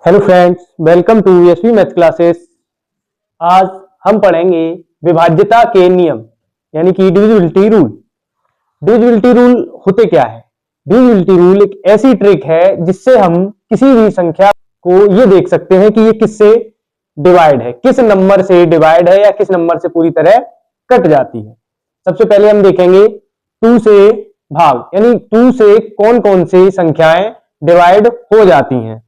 Hello friends, welcome to SV math classes. आज हम पढ़ेंगे विभाज्यता के नियम यानी कि डिविजिबिलिटी रूल। डिविजिबिलिटी रूल होते क्या है? डिविजिबिलिटी रूल एक ऐसी ट्रिक है जिससे हम किसी भी संख्या को ये देख सकते हैं कि ये किससे डिवाइड है, किस नंबर से डिवाइड है या किस नंबर से पूरी तरह कट जाती है। सबसे पहले हम देखेंगे 2 से भाग, यानी 2 से कौन कौन सी संख्याएं डिवाइड हो जाती हैं।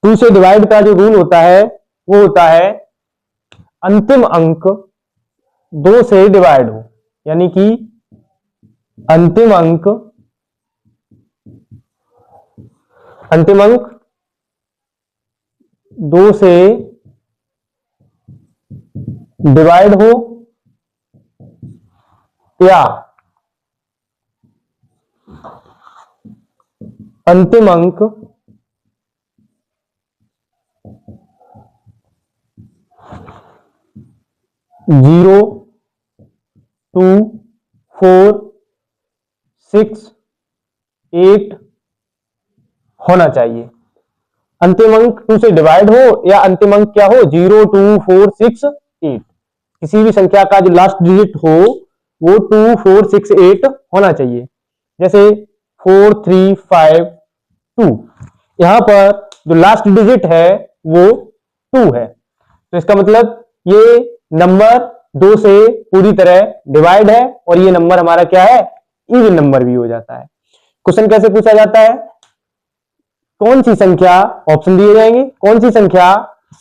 2 से डिवाइड का जो रूल होता है वो होता है अंतिम अंक 2 से डिवाइड हो, यानी कि अंतिम अंक 2 से डिवाइड हो या अंतिम अंक 0, 2, 4, 6, 8 होना चाहिए। अंतिम अंक 2 से डिवाइड हो या अंतिम अंक क्या हो, 0, 2, 4, 6, 8। किसी भी संख्या का जो लास्ट डिजिट हो वो 2, 4, 6, 8 होना चाहिए। जैसे 4, 3, 5, 2, यहां पर जो लास्ट डिजिट है वो 2 है, तो इसका मतलब ये नंबर 2 से पूरी तरह डिवाइड है और ये नंबर हमारा क्या है, इवन नंबर भी हो जाता है। क्वेश्चन कैसे पूछा जाता है, कौन सी संख्या, ऑप्शन दिए जाएंगे, कौन सी संख्या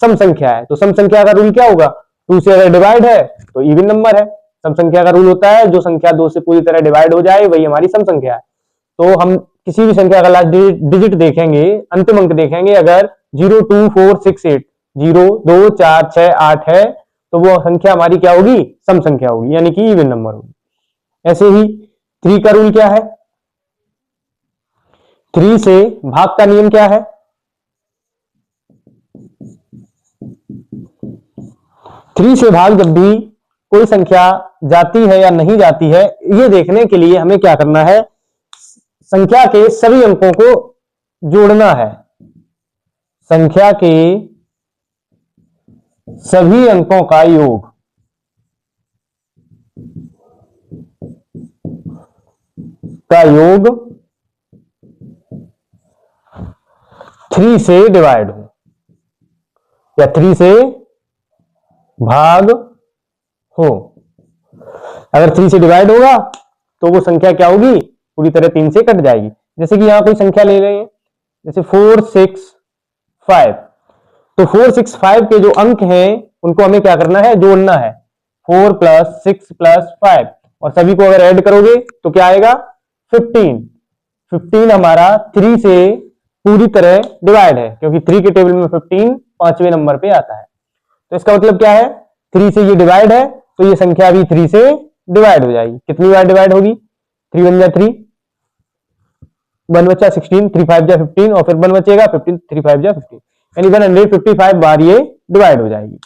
सम संख्या है। तो सम संख्या का रूल क्या होगा, 2 से अगर डिवाइड है तो इवन नंबर है। सम संख्या का रूल होता है जो संख्या 2 से पूरी तरह डिवाइड हो जाए वही हमारी सम संख्या है। तो हम किसी भी संख्या का लास्ट डिजिट देखेंगे, अंतिम अंक देखेंगे, अगर 0, 2, 4, 6, 8, 0, 2, 4, 6, 8 है तो वो संख्या हमारी क्या होगी, सम संख्या होगी, यानी कि इवन नंबर होगी। ऐसे ही 3 का रूल क्या है, 3 से भाग का नियम क्या है, 3 से भाग जब भी कोई संख्या जाती है या नहीं जाती है, ये देखने के लिए हमें क्या करना है, संख्या के सभी अंकों को जोड़ना है। संख्या के सभी अंकों का योग का योग 3 से डिवाइड हो या 3 से भाग हो। अगर 3 से डिवाइड होगा तो वो संख्या क्या होगी, पूरी तरह 3 से कट जाएगी। जैसे कि यहां कोई संख्या ले रहे हैं, जैसे 4, 6, 5, तो 4, 6, 5 के जो अंक हैं उनको हमें क्या करना है, जोड़ना है। 4 + 6 + 5 और सभी को अगर ऐड करोगे तो क्या आएगा, 15। 15 हमारा 3 से पूरी तरह डिवाइड है, क्योंकि 3 के टेबल में 15 5वें नंबर पे आता है। तो इसका मतलब क्या है, 3 से ये डिवाइड है तो ये संख्या भी 3 से डिवाइड हो जाएगी। कितनी बार डिवाइड होगी, 3 × 1 = 3, 1 बचा 16, 3 × 5 = 15 और फिर 1 बचेगा 15, 3 × 5 = 15, यानी 155 बार ये डिवाइड हो जाएगी।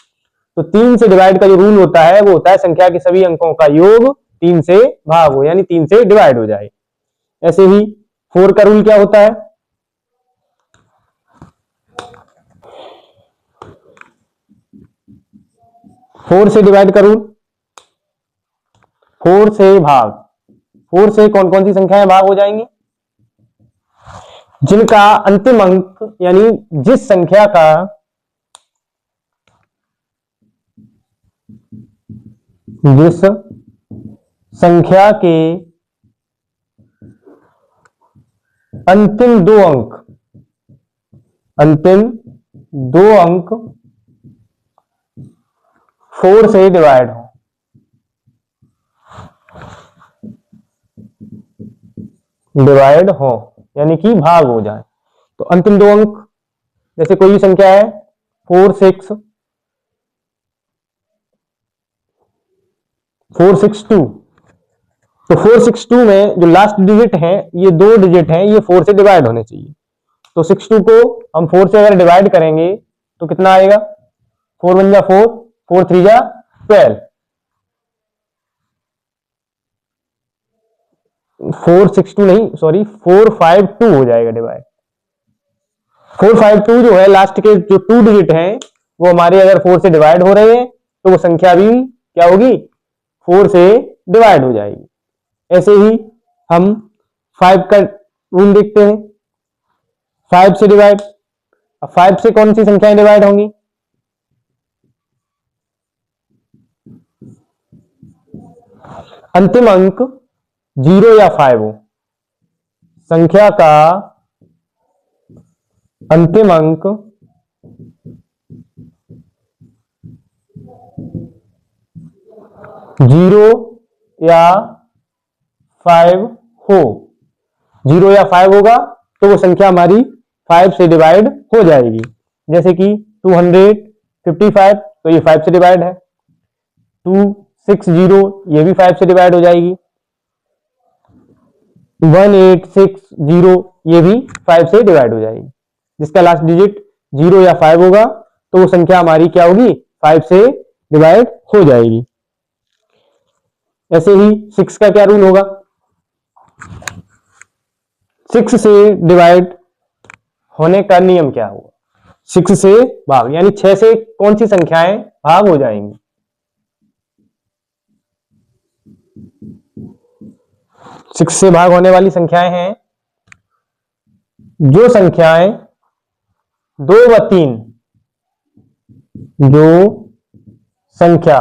तो 3 से डिवाइड का जो रूल होता है वो होता है संख्या के सभी अंकों का योग 3 से भाग हो, यानी 3 से डिवाइड हो जाए। ऐसे ही 4 का रूल क्या होता है, 4 से डिवाइड का रूल, 4 से भाग, 4 से कौन कौन सी संख्याएं भाग हो जाएंगी, जिनका अंतिम अंक यानी जिस संख्या का जिस संख्या के अंतिम दो अंक 4 से डिवाइड हो। यानी कि भाग हो जाए। तो अंतिम 2 अंक, जैसे कोई भी संख्या है 4, 6, 4, 6, 2, तो 4, 6, 2 में जो लास्ट डिजिट है, ये 2 डिजिट हैं, ये 4 से डिवाइड होने चाहिए। तो 6, 2 को हम 4 से अगर डिवाइड करेंगे तो कितना आएगा, 4 × 1 = 4, 4 × 3 = 12, 4, 6, 2 नहीं, सॉरी 4, 5, 2 हो जाएगा डिवाइड। 452 जो है, लास्ट के जो 2 डिजिट हैं वो हमारे अगर 4 से डिवाइड हो रहे हैं तो वो संख्या भी क्या होगी, 4 से डिवाइड हो जाएगी। ऐसे ही हम 5 का रूल देखते हैं, 5 से डिवाइड। अब 5 से कौन सी संख्याएं डिवाइड होंगी, अंतिम अंक 0 या 5 हो, संख्या का अंतिम अंक 0 या 5 हो, 0 या 5 होगा तो वो संख्या हमारी 5 से डिवाइड हो जाएगी। जैसे कि 255 तो ये 5 से डिवाइड है, 260 ये भी 5 से डिवाइड हो जाएगी, 1860 ये भी 5 से डिवाइड हो जाएगी। जिसका लास्ट डिजिट 0 या 5 होगा तो वो संख्या हमारी क्या होगी, 5 से डिवाइड हो जाएगी। ऐसे ही 6 का क्या रूल होगा, 6 से डिवाइड होने का नियम क्या होगा, 6 से भाग, यानी 6 से कौन सी संख्याएं भाग हो जाएंगी, 6 से भाग होने वाली संख्याएं हैं जो संख्याएं 2 व 3, जो संख्या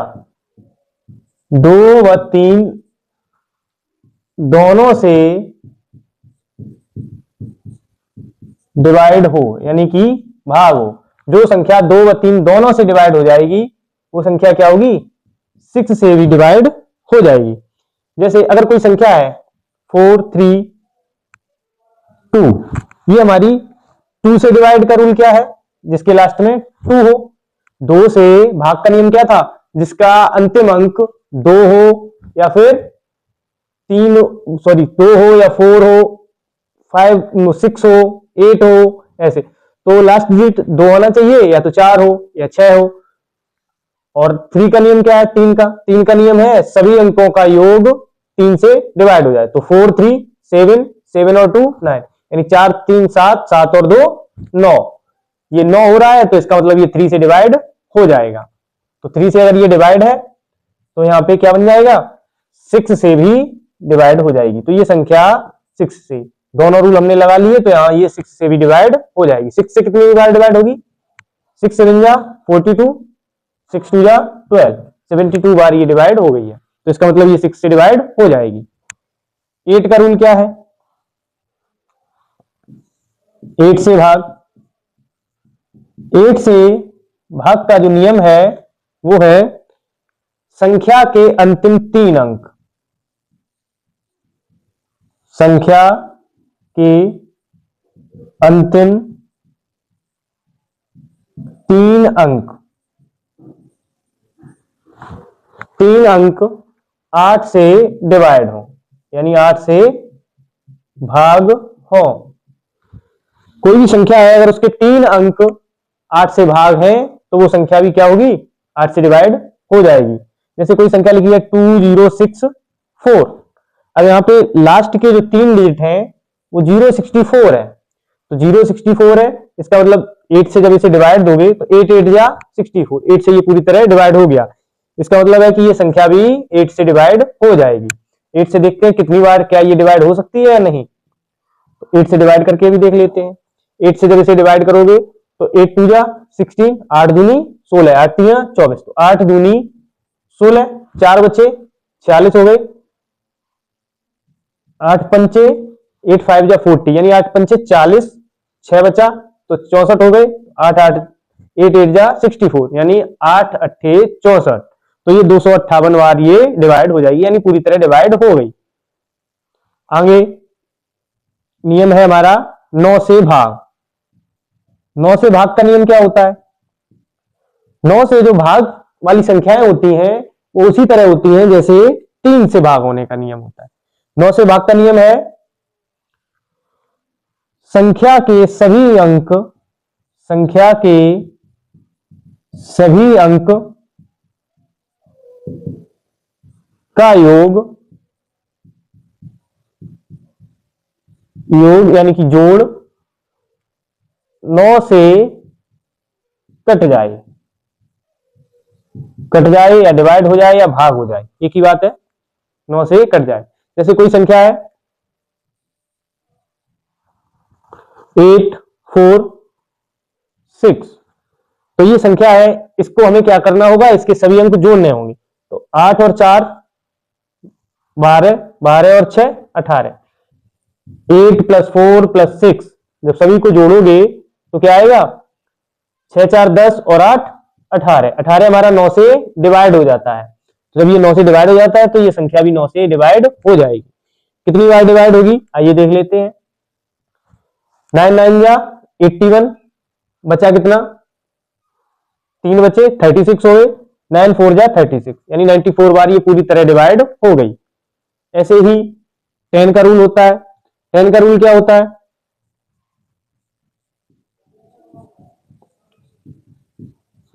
2 व 3 दोनों से डिवाइड हो, यानी कि भाग हो। जो संख्या 2 व 3 दोनों से डिवाइड हो जाएगी वो संख्या क्या होगी, 6 से भी डिवाइड हो जाएगी। जैसे अगर कोई संख्या है 4 3 2, ये हमारी 2 से डिवाइड का रूल क्या है, जिसके लास्ट में 2 हो। 2 से भाग का नियम क्या था, जिसका अंतिम अंक 2 हो या फिर 2 हो या 4 हो, 5 6 हो, 8 हो, ऐसे। तो लास्ट डिजिट 2 होना चाहिए, या तो 4 हो या 6 हो। और 3 का नियम क्या है, 3 का नियम है सभी अंकों का योग 3 से डिवाइड हो जाए। तो 4 3 7, 7 और 2 9, यानी 4 3 7, 7 और 2 9। ये 9 हो रहा है तो इसका मतलब ये 3 से डिवाइड हो जाएगा। तो 3 से अगर ये डिवाइड है तो यहाँ पे क्या बन जाएगा, 6 से भी डिवाइड हो जाएगी। तो ये संख्या 6 से, दोनों रूल हमने लगा लिए, तो यहाँ ये 6 से भी डिवाइड हो जाएगी। 6 से कितनी बार डिवाइड होगी, 6 7 जा 42, 6 2 जा 12, 72 बार ये डिवाइड हो गई है। तो इसका मतलब ये 6 से डिवाइड हो जाएगी। 8 का रूल क्या है, 8 से भाग, 8 से भाग का जो नियम है वो है संख्या के अंतिम 3 अंक, संख्या के अंतिम 3 अंक, 3 अंक 8 से डिवाइड हो, यानी 8 से भाग हो। कोई भी संख्या है अगर उसके 3 अंक 8 से भाग है तो वो संख्या भी क्या होगी, 8 से डिवाइड हो जाएगी। जैसे कोई संख्या लिखी है 2064, अब यहाँ पे लास्ट के जो 3 डिजिट हैं वो 064 है, तो 064 है, इसका मतलब 8 से जब इसे डिवाइड दोगे तो 8 8 या 64, 8 से ये पूरी तरह डिवाइड हो गया। इसका मतलब है कि ये संख्या भी 8 से डिवाइड हो जाएगी। 8 से देखते हैं कितनी बार क्या ये डिवाइड हो सकती है या नहीं, तो 8 से डिवाइड करके भी देख लेते हैं। 8 से जब इसे डिवाइड करोगे तो 8 2 जा 16, 8 दूनी 16, 8 3 24, तो 8 दूनी 16, 4 बचे 46 हो गए, 8 पंचे 8 5 जा 40, यानी 8 पंचे 40, 6 बचा तो 64 हो गए, 8 8 8 8 जा 64, यानी 8 अट्ठे 64। तो ये 258 बार ये डिवाइड हो जाएगी, यानी पूरी तरह डिवाइड हो गई। आगे नियम है हमारा 9 से भाग। 9 से भाग का नियम क्या होता है, 9 से जो भाग वाली संख्याएं होती हैं वो उसी तरह होती हैं जैसे 3 से भाग होने का नियम होता है। 9 से भाग का नियम है संख्या के सभी अंक, संख्या के सभी अंक का योग, योग यानी कि जोड़ 9 से कट जाए या डिवाइड हो जाए या भाग हो जाए, एक ही बात है, 9 से कट जाए। जैसे कोई संख्या है 8 4 6, तो ये संख्या है, इसको हमें क्या करना होगा, इसके सभी अंक जोड़ने होंगे। तो 8 और 4 12, 12 और 6 18, 8 + 4 + 6, जब सभी को जोड़ोगे तो क्या आएगा, 6 4 10 और 8 18, 18 हमारा 9 से डिवाइड हो जाता है। तो जब ये 9 से डिवाइड हो जाता है तो ये संख्या भी 9 से डिवाइड हो जाएगी। कितनी बार डिवाइड होगी, आइए देख लेते हैं। 9 9 जा 81, बचा कितना, 3 बचे, 36 हो गए। 9 4 जा 36, यानी 94 बार ये पूरी तरह डिवाइड हो गई। ऐसे ही 10 का रूल होता है। 10 का रूल क्या होता है,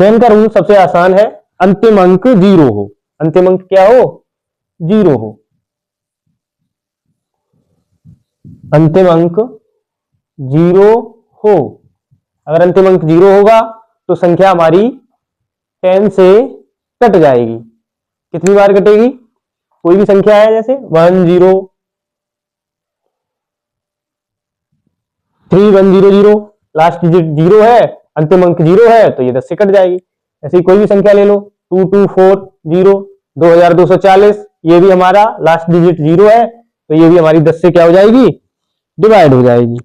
10 का रूल सबसे आसान है, अंतिम अंक 0 हो। अंतिम अंक क्या हो, 0 हो। अंतिम अंक 0 हो। अगर अंतिम अंक 0 होगा तो संख्या हमारी 10 से कट जाएगी। कितनी बार कटेगी, कोई भी संख्या है जैसे 1 0 3 1 0 0, लास्ट डिजिट 0 है, अंतिम अंक 0 है, तो ये 10 से कट जाएगी। ऐसे ही कोई भी संख्या ले लो, 2 2 4 0 2240, ये भी हमारा लास्ट डिजिट 0 है, तो ये भी हमारी 10 से क्या हो जाएगी, डिवाइड हो जाएगी।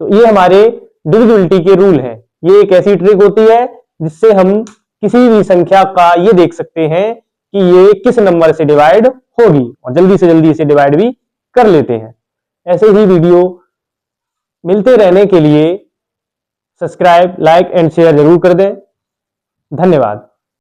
तो ये हमारे डिविजिबिलिटी के रूल है। ये एक ऐसी ट्रिक होती है जिससे हम किसी भी संख्या का ये देख सकते हैं कि ये किस नंबर से डिवाइड होगी, और जल्दी से जल्दी इसे डिवाइड भी कर लेते हैं। ऐसे ही वीडियो मिलते रहने के लिए सब्सक्राइब, लाइक एंड शेयर जरूर कर दें। धन्यवाद।